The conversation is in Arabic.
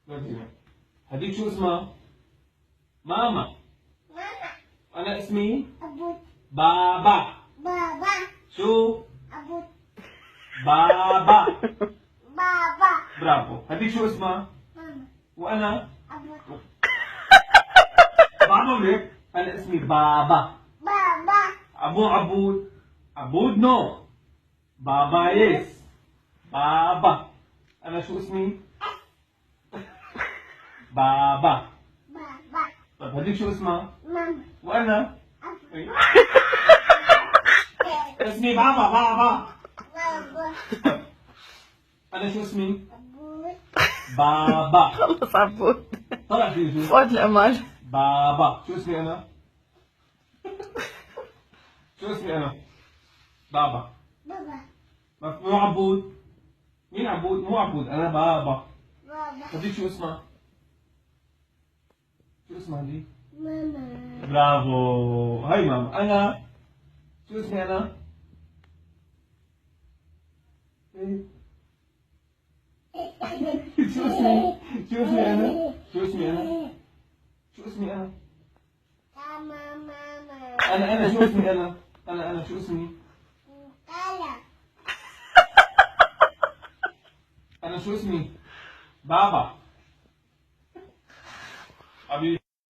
هديك شو اسمها؟ ماما. ماما. أنا اسمي أبو. بابا. بابا. شو؟ أبو. بابا. بابا. برافو. هديك شو اسمها؟ ماما. وأنا أبو. بابا وليك. أنا اسمي بابا. بابا. أبو عبود. عبود نو. بابا يس. بابا. أنا شو اسمي؟ بابا. بابا. طيب هديك شو اسمها؟ ماما. وأنا أبو. اسمي بابا بابا. بابا. أنا شو اسمي؟ أبو. بابا. خلص عبود. طلع في شو؟ فؤاد الأمل. بابا. شو اسمي أنا؟ شو اسمي أنا؟ بابا. بابا. مو عبود. مين عبود؟ مو عبود، أنا بابا. بابا. هديك شو اسمها؟ شو اسمها دي؟ ماما. برافو. هاي ماما. أنا شو اسمي أنا؟ إيه؟ شو اسمي؟ شو اسمي أنا؟ شو اسمي أنا؟ شو اسمي أنا؟ ماما. أنا شو اسمي أنا؟ أنا شو اسمي؟ كلا. أنا شو اسمي؟ بابا. حبيبي.